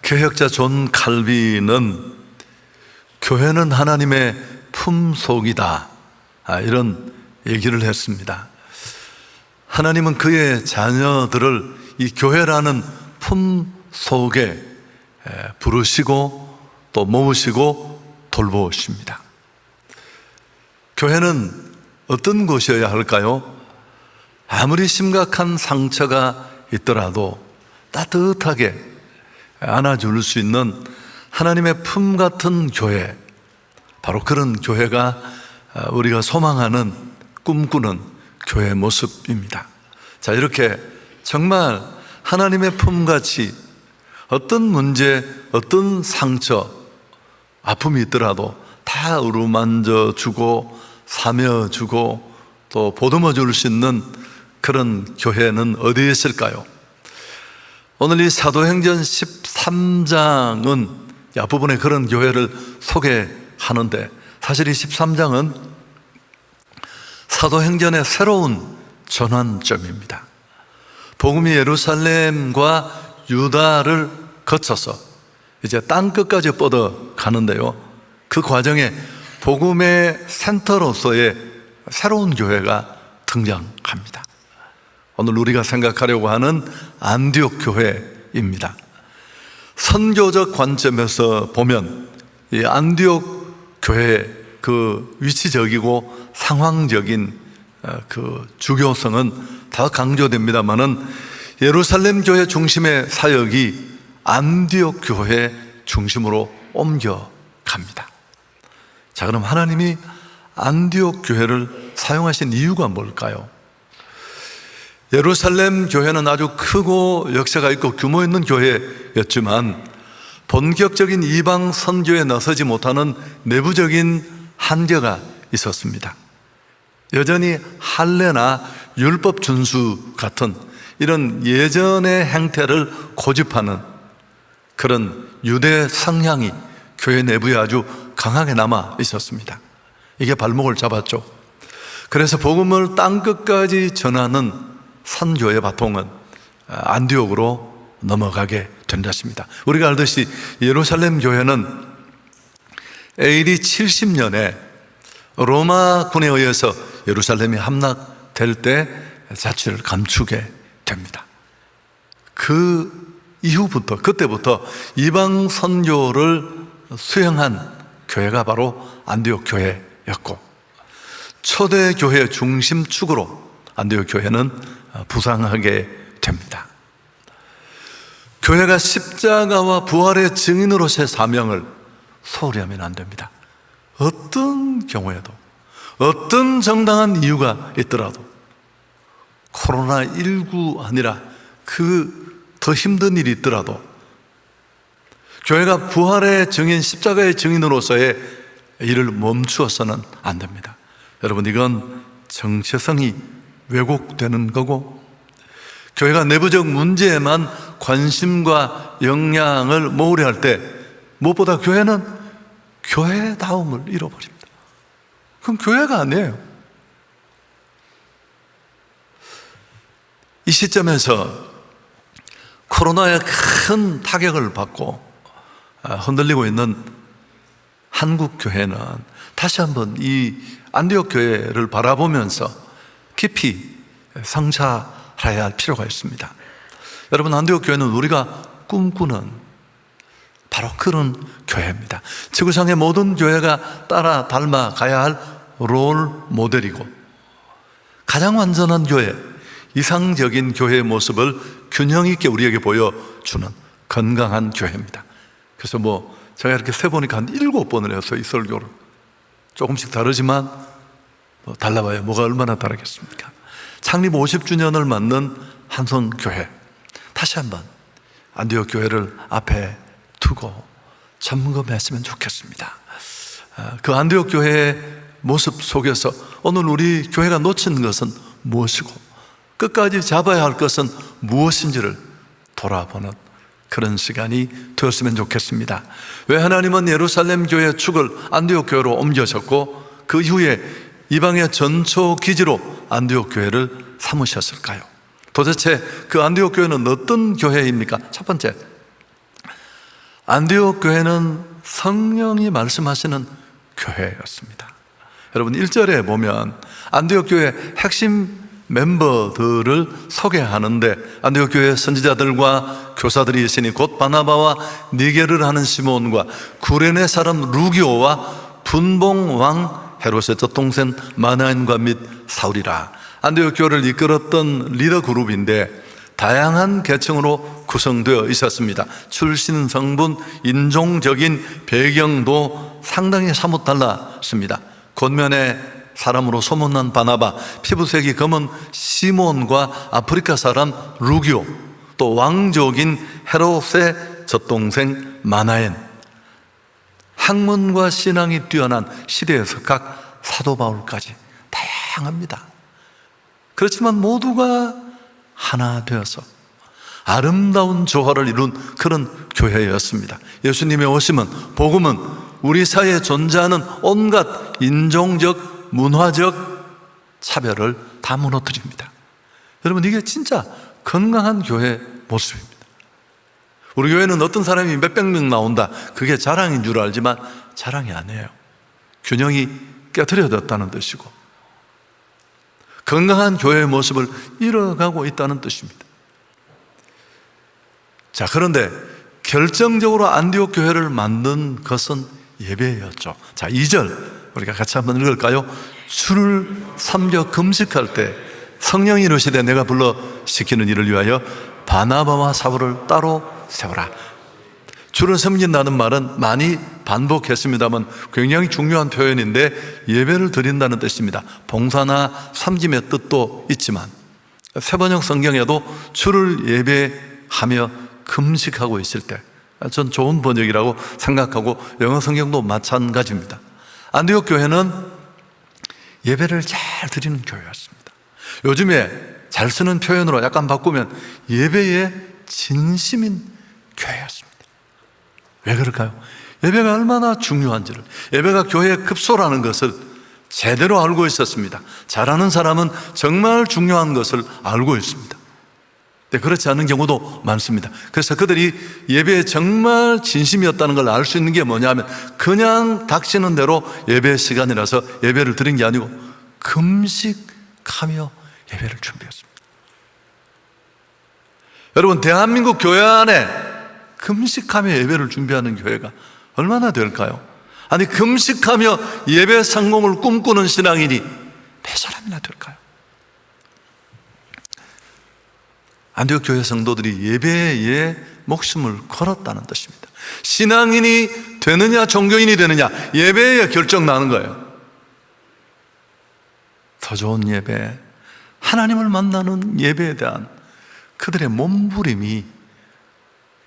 개혁자 존 칼빈은 교회는 하나님의 품속이다, 이런 얘기를 했습니다. 하나님은 그의 자녀들을 이 교회라는 품속에 부르시고 또 모으시고 돌보십니다. 교회는 어떤 곳이어야 할까요? 아무리 심각한 상처가 있더라도 따뜻하게 안아줄 수 있는 하나님의 품 같은 교회, 바로 그런 교회가 우리가 소망하는, 꿈꾸는 교회의 모습입니다. 자, 이렇게 정말 하나님의 품같이 어떤 문제, 어떤 상처, 아픔이 있더라도 다 어루만져 주고 사며 주고 또 보듬어 줄 수 있는 그런 교회는 어디에 있을까요? 오늘 이 사도행전 13장은 앞부분에 그런 교회를 소개하는데, 사실 이 13장은 사도행전의 새로운 전환점입니다. 복음이 예루살렘과 유다를 거쳐서 이제 땅끝까지 뻗어가는데요, 그 과정에 복음의 센터로서의 새로운 교회가 등장합니다. 오늘 우리가 생각하려고 하는 안디옥 교회입니다. 선교적 관점에서 보면 이 안디옥 교회의 그 위치적이고 상황적인 그 주교성은 더 강조됩니다만은 예루살렘 교회 중심의 사역이 안디옥 교회 중심으로 옮겨갑니다. 자, 그럼 하나님이 안디옥 교회를 사용하신 이유가 뭘까요? 예루살렘 교회는 아주 크고 역사가 있고 규모 있는 교회였지만 본격적인 이방 선교에 나서지 못하는 내부적인 한계가 있었습니다. 여전히 할례나 율법 준수 같은 이런 예전의 행태를 고집하는 그런 유대 성향이 교회 내부에 아주 강하게 남아 있었습니다. 이게 발목을 잡았죠. 그래서 복음을 땅끝까지 전하는 선교의 바통은 안디옥으로 넘어가게 된 것입니다. 우리가 알듯이 예루살렘 교회는 AD 70년에 로마군에 의해서 예루살렘이 함락될 때 자취를 감추게 됩니다. 그 이후부터, 그때부터 이방 선교를 수행한 교회가 바로 안디옥 교회였고, 초대 교회의 중심축으로 안디옥 교회는 부상하게 됩니다. 교회가 십자가와 부활의 증인으로서의 사명을 소홀히 하면 안 됩니다. 어떤 경우에도, 어떤 정당한 이유가 있더라도, 코로나19 아니라 그 더 힘든 일이 있더라도 교회가 부활의 증인, 십자가의 증인으로서의 일을 멈추어서는 안 됩니다. 여러분, 이건 정체성이 왜곡되는 거고, 교회가 내부적 문제에만 관심과 영향을 모으려 할 때 무엇보다 교회는 교회다움을 잃어버립니다. 그럼 교회가 아니에요. 이 시점에서 코로나의 큰 타격을 받고 흔들리고 있는 한국 교회는 다시 한번 이 안디옥 교회를 바라보면서 깊이 성찰해야 할 필요가 있습니다. 여러분, 안디옥 교회는 우리가 꿈꾸는 바로 그런 교회입니다. 지구상의 모든 교회가 따라 닮아가야 할 롤 모델이고, 가장 완전한 교회, 이상적인 교회의 모습을 균형 있게 우리에게 보여주는 건강한 교회입니다. 그래서 제가 이렇게 세보니까 한 7번을 했어요, 이 설교를. 조금씩 다르지만 달라봐요. 뭐가 얼마나 다르겠습니까? 창립 50주년을 맞는 한성교회, 다시 한번 안디옥 교회를 앞에 두고 점검했으면 좋겠습니다. 그 안디옥 교회의 모습 속에서 오늘 우리 교회가 놓친 것은 무엇이고 끝까지 잡아야 할 것은 무엇인지를 돌아보는 그런 시간이 되었으면 좋겠습니다. 왜 하나님은 예루살렘 교회의 축을 안디옥 교회로 옮겨졌고 그 이후에 이방의 전초 기지로 안디옥 교회를 삼으셨을까요? 도대체 그 안디옥 교회는 어떤 교회입니까? 첫 번째, 안디옥 교회는 성령이 말씀하시는 교회였습니다. 여러분 1절에 보면 안디옥 교회 핵심 멤버들을 소개하는데, 안디옥 교회 선지자들과 교사들이 있으니 곧 바나바와 니게를 하는 시몬과 구레네 사람 루기오와 분봉 왕 헤롯의 젖동생 마나엔과 및 사울이라. 안디옥 교회를 이끌었던 리더 그룹인데 다양한 계층으로 구성되어 있었습니다. 출신, 성분, 인종적인 배경도 상당히 사뭇 달랐습니다. 겉면에 사람으로 소문난 바나바, 피부색이 검은 시몬과 아프리카 사람 루기오, 또 왕족인 헤롯의 젖동생 마나엔, 학문과 신앙이 뛰어난 시대에서 각 사도 바울까지 다양합니다. 그렇지만 모두가 하나 되어서 아름다운 조화를 이룬 그런 교회였습니다. 예수님의 오심은, 복음은 우리 사회에 존재하는 온갖 인종적, 문화적 차별을 다 무너뜨립니다. 여러분, 이게 진짜 건강한 교회 모습입니다. 우리 교회는 어떤 사람이 몇백 명 나온다, 그게 자랑인 줄 알지만 자랑이 아니에요. 균형이 깨트려졌다는 뜻이고 건강한 교회의 모습을 잃어가고 있다는 뜻입니다. 자, 그런데 결정적으로 안디옥 교회를 만든 것은 예배였죠. 자, 2절 우리가 같이 한번 읽을까요? 주를 섬겨 금식할 때 성령이 이르시되 내가 불러 시키는 일을 위하여 바나바와 사울을 따로 세우라. 주를 섬긴다는 말은 많이 반복했습니다만 굉장히 중요한 표현인데 예배를 드린다는 뜻입니다. 봉사나 섬김의 뜻도 있지만 세번역 성경에도 주를 예배하며 금식하고 있을 때, 전 좋은 번역이라고 생각하고 영어 성경도 마찬가지입니다. 안디옥 교회는 예배를 잘 드리는 교회였습니다. 요즘에 잘 쓰는 표현으로 약간 바꾸면 예배의 진심인 교회였습니다. 왜 그럴까요? 예배가 얼마나 중요한지를, 예배가 교회의 급소라는 것을 제대로 알고 있었습니다. 잘하는 사람은 정말 중요한 것을 알고 있습니다. 네, 그렇지 않은 경우도 많습니다. 그래서 그들이 예배에 정말 진심이었다는 걸 알 수 있는 게 뭐냐면 그냥 닥치는 대로 예배 시간이라서 예배를 드린 게 아니고 금식하며 예배를 준비했습니다. 여러분, 대한민국 교회 안에 금식하며 예배를 준비하는 교회가 얼마나 될까요? 아니, 금식하며 예배 성공을 꿈꾸는 신앙인이 몇 사람이나 될까요? 안디옥 교회 성도들이 예배에 목숨을 걸었다는 뜻입니다. 신앙인이 되느냐 종교인이 되느냐 예배에 결정 나는 거예요. 더 좋은 예배, 하나님을 만나는 예배에 대한 그들의 몸부림이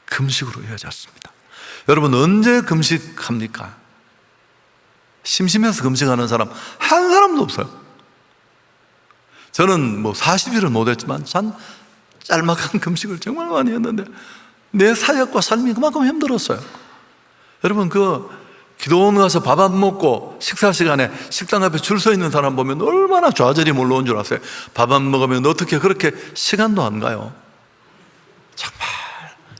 금식으로 이어졌습니다. 여러분, 언제 금식합니까? 심심해서 금식하는 사람 한 사람도 없어요. 저는 40일은 못했지만 짤막한 금식을 정말 많이 했는데 내 사역과 삶이 그만큼 힘들었어요. 여러분, 기도원 가서 밥 안 먹고 식사 시간에 식당 앞에 줄 서 있는 사람 보면 얼마나 좌절이 몰려온 줄 아세요? 밥 안 먹으면 어떻게 그렇게 시간도 안 가요? 정말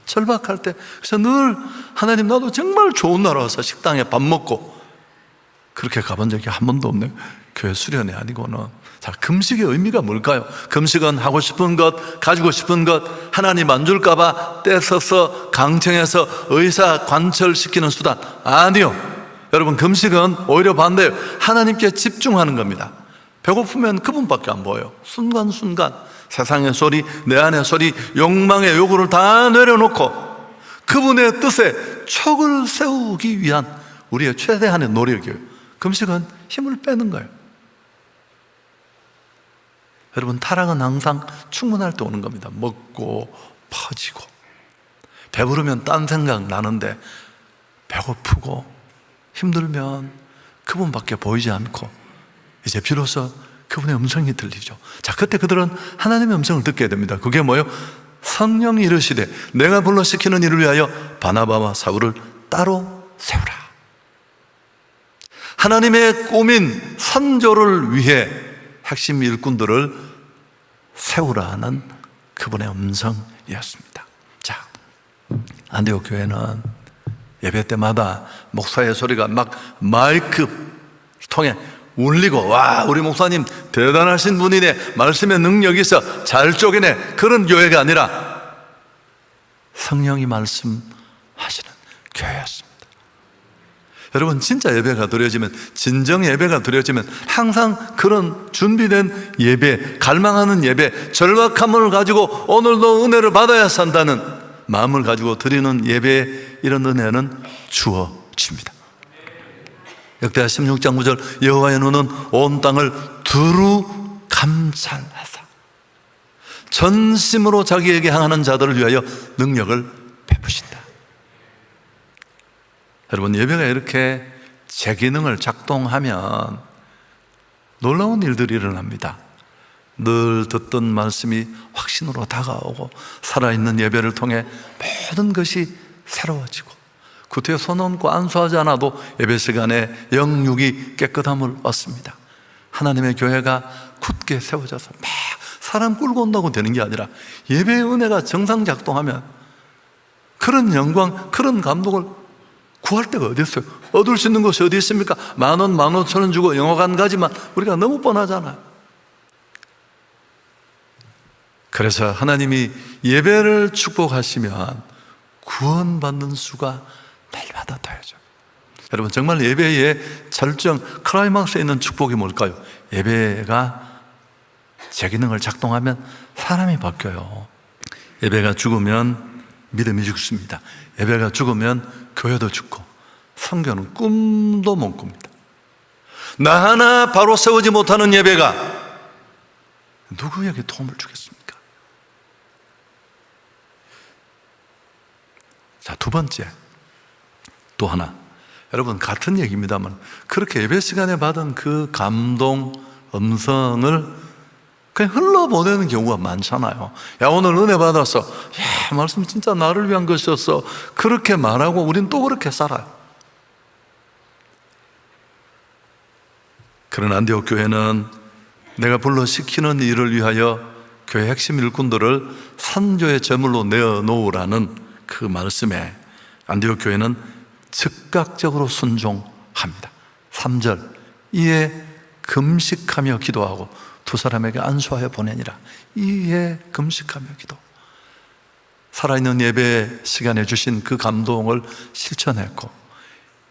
절박할 때. 그래서 늘 하나님, 나도 정말 좋은 나라 와서 식당에 밥 먹고, 그렇게 가본 적이 한 번도 없네요. 교회 수련회 아니고는. 자, 금식의 의미가 뭘까요? 금식은 하고 싶은 것, 가지고 싶은 것, 하나님 안 줄까봐 떼서서 강청해서 의사 관철시키는 수단 아니요. 여러분, 금식은 오히려 반대예요. 하나님께 집중하는 겁니다. 배고프면 그분밖에 안 보여요. 순간순간 세상의 소리, 내 안의 소리, 욕망의 요구를 다 내려놓고 그분의 뜻에 촉을 세우기 위한 우리의 최대한의 노력이에요. 금식은 힘을 빼는 거예요. 여러분, 타락은 항상 충분할 때 오는 겁니다. 먹고 퍼지고 배부르면 딴 생각 나는데 배고프고 힘들면 그분밖에 보이지 않고 이제 비로소 그분의 음성이 들리죠. 자, 그때 그들은 하나님의 음성을 듣게 됩니다. 그게 뭐예요? 성령이 이르시되 내가 불러 시키는 일을 위하여 바나바와 사울을 따로 세우라. 하나님의 꿈인 선조를 위해 핵심 일꾼들을 세우라는 그분의 음성이었습니다. 자, 안디옥 교회는 예배 때마다 목사의 소리가 막 마이크 통해 울리고, 와, 우리 목사님 대단하신 분이네, 말씀의 능력이 있어, 잘 쪼개네, 그런 교회가 아니라 성령이 말씀하시는 교회였습니다. 여러분, 진짜 예배가 드려지면, 진정 예배가 드려지면 항상 그런 준비된 예배, 갈망하는 예배, 절박함을 가지고 오늘도 은혜를 받아야 산다는 마음을 가지고 드리는 예배, 이런 은혜는 주어집니다. 역대하 16장 9절, 여호와의 눈은 온 땅을 두루 감찰하사 전심으로 자기에게 향하는 자들을 위하여 능력을 베푸신다. 여러분, 예배가 이렇게 제 기능을 작동하면 놀라운 일들이 일어납니다. 늘 듣던 말씀이 확신으로 다가오고, 살아있는 예배를 통해 모든 것이 새로워지고, 구태에 손 얹고 안수하지 않아도 예배 시간에 영육이 깨끗함을 얻습니다. 하나님의 교회가 굳게 세워져서 막 사람 끌고 온다고 되는 게 아니라, 예배의 은혜가 정상 작동하면 그런 영광, 그런 감동을 구할 데가 어디 있어요? 얻을 수 있는 것이 어디 있습니까? 10,000원, 15,000원 주고 영화관 가지만 우리가 너무 뻔하잖아요. 그래서 하나님이 예배를 축복하시면 구원받는 수가 날마다 더해져요. 여러분, 정말 예배의 절정, 클라이막스에 있는 축복이 뭘까요? 예배가 제 기능을 작동하면 사람이 바뀌어요. 예배가 죽으면 믿음이 죽습니다. 예배가 죽으면 교회도 죽고, 선교는 꿈도 못 꿉니다. 나 하나 바로 세우지 못하는 예배가 누구에게 도움을 주겠습니까? 자, 두 번째, 또 하나. 여러분, 같은 얘기입니다만, 그렇게 예배 시간에 받은 그 감동 음성을 그냥 흘러보내는 경우가 많잖아요. 야, 오늘 은혜 받았어. 야, 말씀 진짜 나를 위한 것이었어. 그렇게 말하고 우린 또 그렇게 살아요. 그런 안디옥 교회는 내가 불러 시키는 일을 위하여 교회 핵심 일꾼들을 선교의 제물로 내어놓으라는 그 말씀에 안디옥 교회는 즉각적으로 순종합니다. 3절, 이에 금식하며 기도하고 두 사람에게 안수하여 보내니라. 이에 금식하며 기도. 살아있는 예배 시간에 주신 그 감동을 실천했고,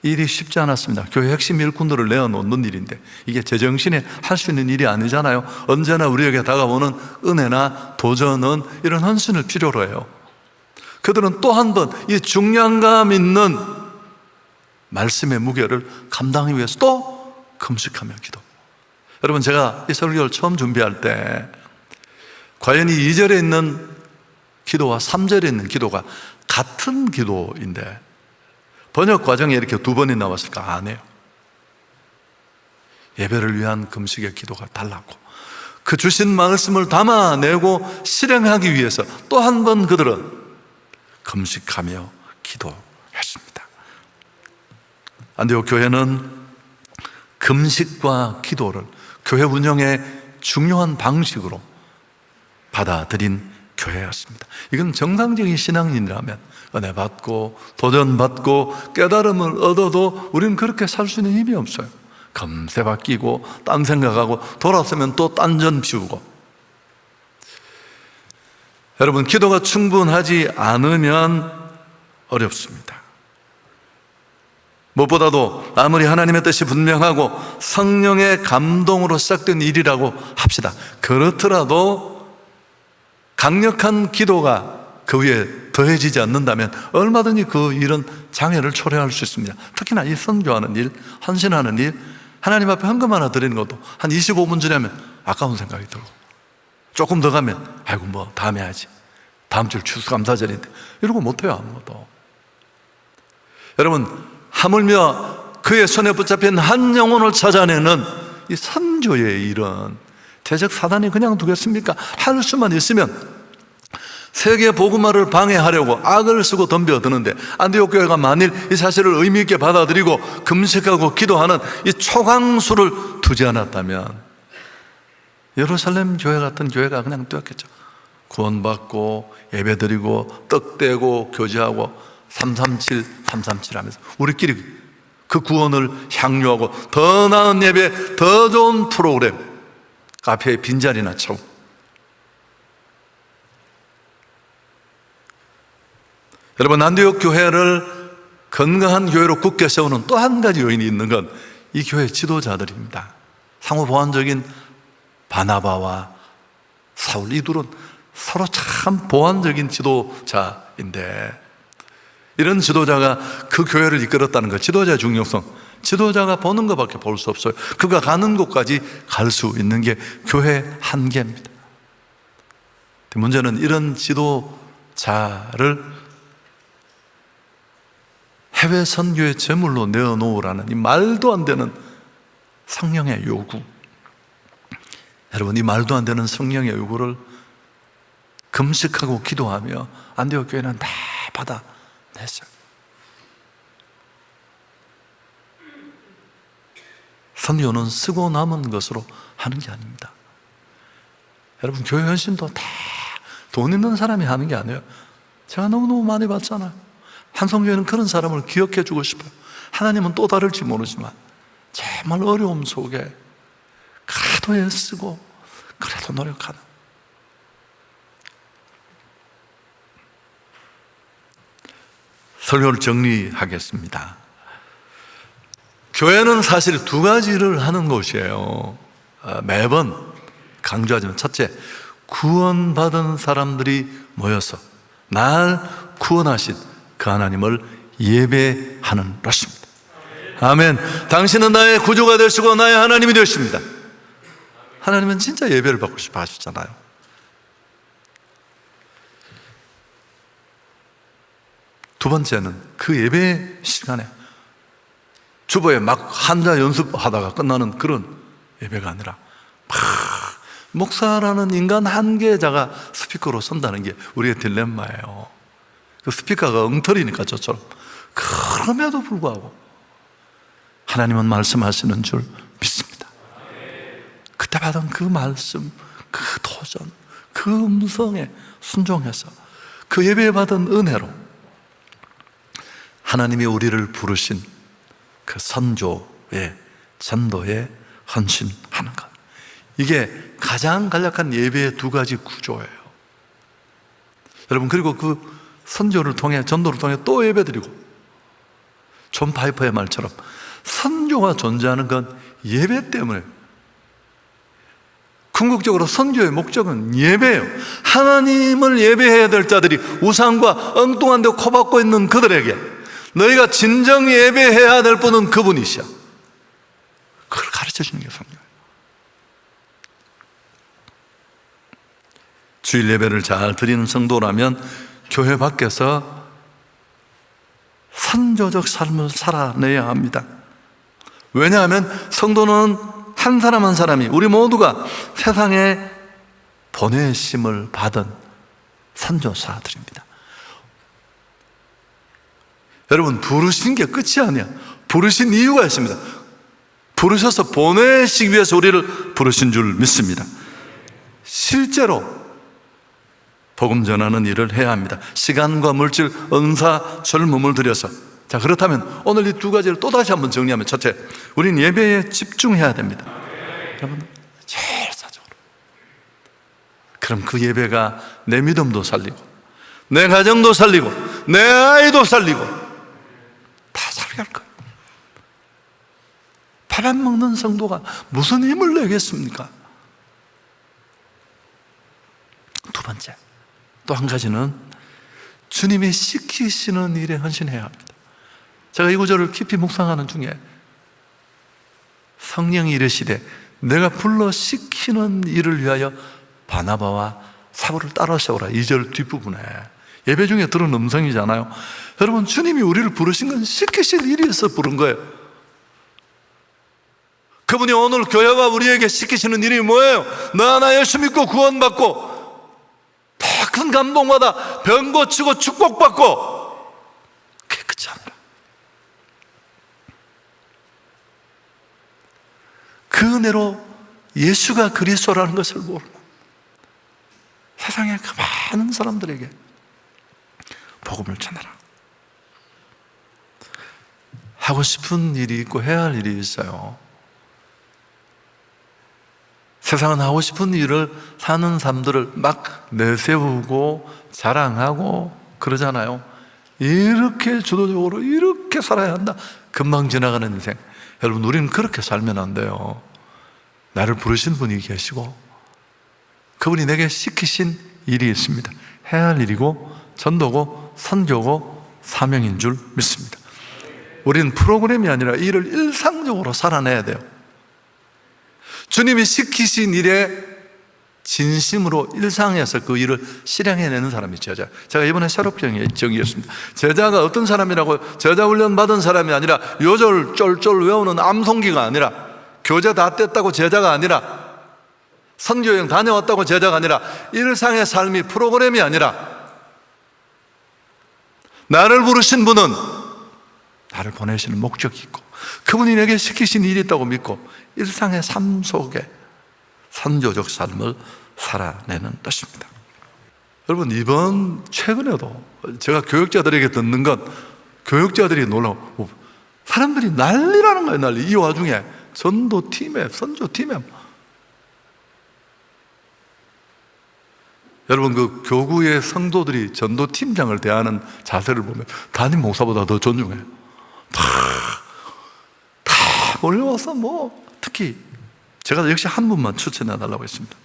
일이 쉽지 않았습니다. 교회 핵심 일꾼들을 내어놓는 일인데, 이게 제정신에 할 수 있는 일이 아니잖아요. 언제나 우리에게 다가오는 은혜나 도전은 이런 헌신을 필요로 해요. 그들은 또 한 번 이 중량감 있는 말씀의 무게를 감당하기 위해서 또 금식하며 기도. 여러분, 제가 이 설교를 처음 준비할 때 과연 이 2절에 있는 기도와 3절에 있는 기도가 같은 기도인데 번역 과정에 이렇게 두 번이 나왔을까? 안 해요. 예배를 위한 금식의 기도가 달랐고, 그 주신 말씀을 담아내고 실행하기 위해서 또 한 번 그들은 금식하며 기도했습니다. 안디옥 교회는 금식과 기도를 교회 운영의 중요한 방식으로 받아들인 교회였습니다. 이건 정상적인 신앙인이라면 은혜 받고 도전 받고 깨달음을 얻어도 우리는 그렇게 살 수 있는 힘이 없어요. 금세 바뀌고 딴 생각하고 돌아서면 또 딴전 피우고. 여러분, 기도가 충분하지 않으면 어렵습니다. 무엇보다도 아무리 하나님의 뜻이 분명하고 성령의 감동으로 시작된 일이라고 합시다. 그렇더라도 강력한 기도가 그 위에 더해지지 않는다면 얼마든지 그 일은 장애를 초래할 수 있습니다. 특히나 이 선교하는 일, 헌신하는 일, 하나님 앞에 헌금 하나 드리는 것도 한 25분 지나면 아까운 생각이 들고, 조금 더 가면 아이고 뭐 다음에 하지, 다음 주 추수감사절인데, 이러고 못해요. 아무것도. 여러분, 하물며 그의 손에 붙잡힌 한 영혼을 찾아내는 이 선교의 일은 대적 사단이 그냥 두겠습니까? 할 수만 있으면 세계 복음화를 방해하려고 악을 쓰고 덤벼드는데, 안디옥 교회가 만일 이 사실을 의미 있게 받아들이고 금식하고 기도하는 이 초강수를 두지 않았다면 예루살렘 교회 같은 교회가 그냥 되었겠죠. 구원받고 예배드리고 떡대고 교제하고 337, 337 하면서 우리끼리 그 구원을 향유하고 더 나은 예배, 더 좋은 프로그램, 카페에 빈자리나 채우고. 여러분, 안디옥 교회를 건강한 교회로 굳게 세우는 또 한 가지 요인이 있는 건 이 교회 지도자들입니다. 상호 보완적인 바나바와 사울, 이 둘은 서로 참 보완적인 지도자인데, 이런 지도자가 그 교회를 이끌었다는 것, 지도자의 중요성, 지도자가 보는 것밖에 볼 수 없어요. 그가 가는 곳까지 갈 수 있는 게 교회 한계입니다. 문제는 이런 지도자를 해외 선교의 제물로 내어놓으라는 이 말도 안 되는 성령의 요구. 여러분, 이 말도 안 되는 성령의 요구를 금식하고 기도하며 안디옥 교회는 다 받아냈어요. 선교는 쓰고 남은 것으로 하는 게 아닙니다. 여러분, 교회 헌신도 다 돈 있는 사람이 하는 게 아니에요. 제가 너무너무 많이 봤잖아요. 한성교회는 그런 사람을 기억해 주고 싶어요. 하나님은 또 다를지 모르지만 정말 어려움 속에 그래도 애쓰고 그래도 노력하는, 설교를 정리하겠습니다. 교회는 사실 두 가지를 하는 곳이에요. 매번 강조하지만, 첫째, 구원받은 사람들이 모여서 날 구원하신 그 하나님을 예배하는 것입니다. 아멘. 당신은 나의 구주가 되시고 나의 하나님이 되십니다. 하나님은 진짜 예배를 받고 싶어 하시잖아요. 두 번째는 그 예배 시간에 주보에 막 한자 연습하다가 끝나는 그런 예배가 아니라 목사라는 인간 한계자가 스피커로 선다는 게 우리의 딜레마예요. 그 스피커가 엉터리니까 저처럼. 그럼에도 불구하고 하나님은 말씀하시는 줄 믿습니다. 그때 받은 그 말씀, 그 도전, 그 음성에 순종해서 그 예배 받은 은혜로 하나님이 우리를 부르신 그 선조의 전도에 헌신하는 것, 이게 가장 간략한 예배의 두 가지 구조예요. 여러분, 그리고 그 선조를 통해, 전도를 통해 또 예배드리고, 존 파이퍼의 말처럼 선교가 존재하는 건 예배 때문에. 궁극적으로 선교의 목적은 예배예요. 하나님을 예배해야 될 자들이 우상과 엉뚱한 데 코박고 있는 그들에게 너희가 진정 예배해야 될 분은 그분이시야, 그걸 가르쳐 주는 게 선교예요. 주일 예배를 잘 드리는 성도라면 교회 밖에서 선조적 삶을 살아내야 합니다. 왜냐하면 성도는 한 사람 한 사람이, 우리 모두가 세상에 보내심을 받은 선조사들입니다. 여러분, 부르신 게 끝이 아니야. 부르신 이유가 있습니다. 부르셔서 보내시기 위해서 우리를 부르신 줄 믿습니다. 실제로 복음 전하는 일을 해야 합니다. 시간과 물질, 은사, 젊음을 들여서. 자, 그렇다면 오늘 이 두 가지를 또다시 한번 정리하면, 첫째, 우린 예배에 집중해야 됩니다. 여러분, 제일 사적으로. 그럼 그 예배가 내 믿음도 살리고, 내 가정도 살리고, 내 아이도 살리고, 다 살게 할 거예요. 밥 안 먹는 성도가 무슨 힘을 내겠습니까? 두 번째, 또 한 가지는 주님이 시키시는 일에 헌신해야 합니다. 제가 이 구절을 깊이 묵상하는 중에 성령이 이르시되 내가 불러 시키는 일을 위하여 바나바와 사울을 따라 세우라. 2절 뒷부분에 예배 중에 들은 음성이잖아요. 여러분, 주님이 우리를 부르신 건 시키실 일이 있어 부른 거예요. 그분이 오늘 교회와 우리에게 시키시는 일이 뭐예요? 너 하나 예수 믿고 구원받고 더 큰 감동받아 병 고치고 축복받고, 그게 끝이 아니라 그 은혜로 예수가 그리스도라는 것을 모르고 세상의 그 많은 사람들에게 복음을 전하라. 하고 싶은 일이 있고 해야 할 일이 있어요. 세상은 하고 싶은 일을 사는 사람들을 막 내세우고 자랑하고 그러잖아요. 이렇게 주도적으로 이렇게 살아야 한다. 금방 지나가는 인생. 여러분, 우리는 그렇게 살면 안 돼요. 나를 부르신 분이 계시고 그분이 내게 시키신 일이 있습니다. 해야 할 일이고 전도고 선교고 사명인 줄 믿습니다. 우리는 프로그램이 아니라 일을 일상적으로 살아내야 돼요. 주님이 시키신 일에 진심으로 일상에서 그 일을 실행해내는 사람이 제자. 제가 이번에 새롭게 정의했습니다. 제자가 어떤 사람이라고, 제자 훈련 받은 사람이 아니라 요절 쫄쫄 외우는 암송기가 아니라, 교재 다 뗐다고 제자가 아니라, 선교여행 다녀왔다고 제자가 아니라, 일상의 삶이 프로그램이 아니라 나를 부르신 분은 나를 보내시는 목적이 있고 그분이 내게 시키신 일이 있다고 믿고 일상의 삶 속에 선교적 삶을 살아내는 것입니다. 여러분, 이번 최근에도 제가 교육자들에게 듣는 건, 교육자들이 놀라워, 사람들이 난리라는 거예요. 난리. 이 와중에 전도팀에, 선교팀에, 여러분, 그 교구의 성도들이 전도팀장을 대하는 자세를 보면 담임 목사보다 더 존중해요. 다 몰려와서 특히 제가 역시 한 분만 추천해 달라고 했습니다.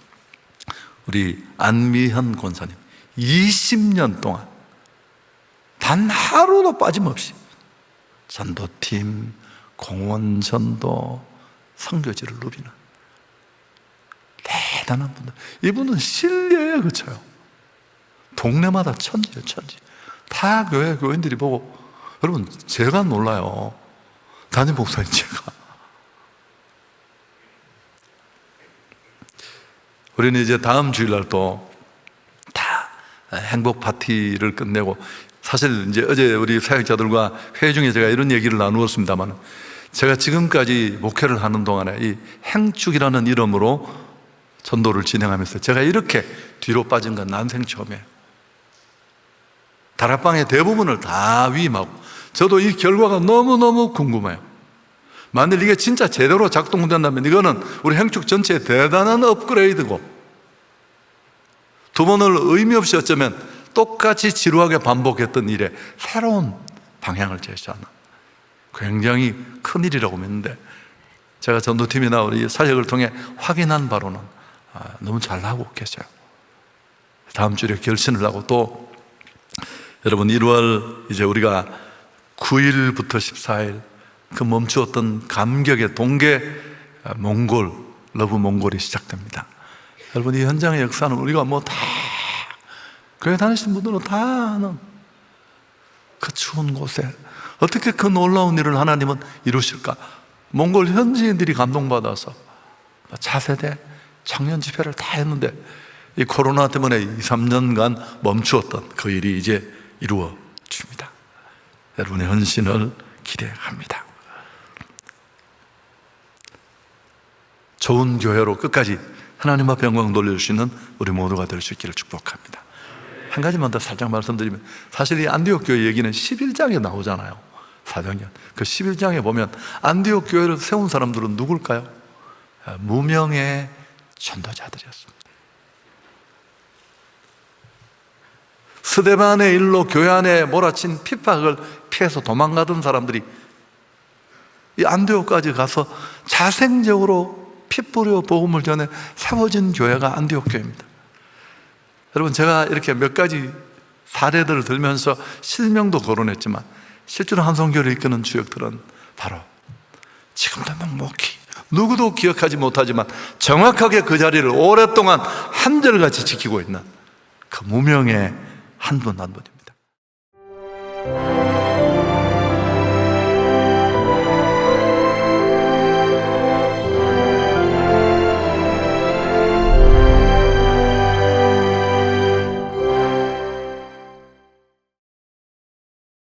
우리 안미현 권사님 20년 동안 단 하루도 빠짐없이 전도팀, 공원전도, 선교지를 누비는 대단한 분들. 이분은 신뢰에 그쳐요. 동네마다 천지예요, 천지. 타 교인들이 보고, 여러분, 제가 놀라요. 담임 목사님 제가. 우리는 이제 다음 주일날 또 다 행복 파티를 끝내고, 사실 이제 어제 우리 사역자들과 회의 중에 제가 이런 얘기를 나누었습니다만, 제가 지금까지 목회를 하는 동안에 이 행축이라는 이름으로 전도를 진행하면서 제가 이렇게 뒤로 빠진 건 난생 처음이에요. 다락방의 대부분을 다 위임하고, 저도 이 결과가 너무너무 궁금해요. 만일 이게 진짜 제대로 작동된다면 이거는 우리 행축 전체의 대단한 업그레이드고, 두 번을 의미 없이 어쩌면 똑같이 지루하게 반복했던 일에 새로운 방향을 제시하는 굉장히 큰 일이라고 믿는데, 제가 전도팀이나 우리 사역을 통해 확인한 바로는 너무 잘하고 계세요. 다음 주에 결신을 하고, 또 여러분 1월 이제 우리가 9일부터 14일 그 멈추었던 감격의 동계 몽골, 러브 몽골이 시작됩니다. 여러분, 이 현장의 역사는 우리가 다 교회 다니시는 분들은 다 아는 그 추운 곳에 어떻게 그 놀라운 일을 하나님은 이루실까? 몽골 현지인들이 감동받아서 차세대 청년 집회를 다 했는데, 이 코로나 때문에 2, 3년간 멈추었던 그 일이 이제 이루어집니다. 여러분의 헌신을 기대합니다. 좋은 교회로 끝까지 하나님 앞에 영광 돌릴 수 있는 우리 모두가 될 수 있기를 축복합니다. 한 가지만 더 살짝 말씀드리면, 사실 이 안디옥 교회 얘기는 11장에 나오잖아요. 사도행전 그 11장에 보면 안디옥 교회를 세운 사람들은 누굴까요? 무명의 전도자들이었습니다. 스데반의 일로 교회 안에 몰아친 핍박을 피해서 도망가던 사람들이 이 안디옥까지 가서 자생적으로 피 뿌려 복음을 전해 세워진 교회가 안디옥 교회입니다. 여러분, 제가 이렇게 몇 가지 사례들을 들면서 실명도 거론했지만 실제로 한성교를 이끄는 주역들은 바로 지금도 묵묵히 누구도 기억하지 못하지만 정확하게 그 자리를 오랫동안 한결같이 지키고 있는 그 무명의 한 분 한 분입니다.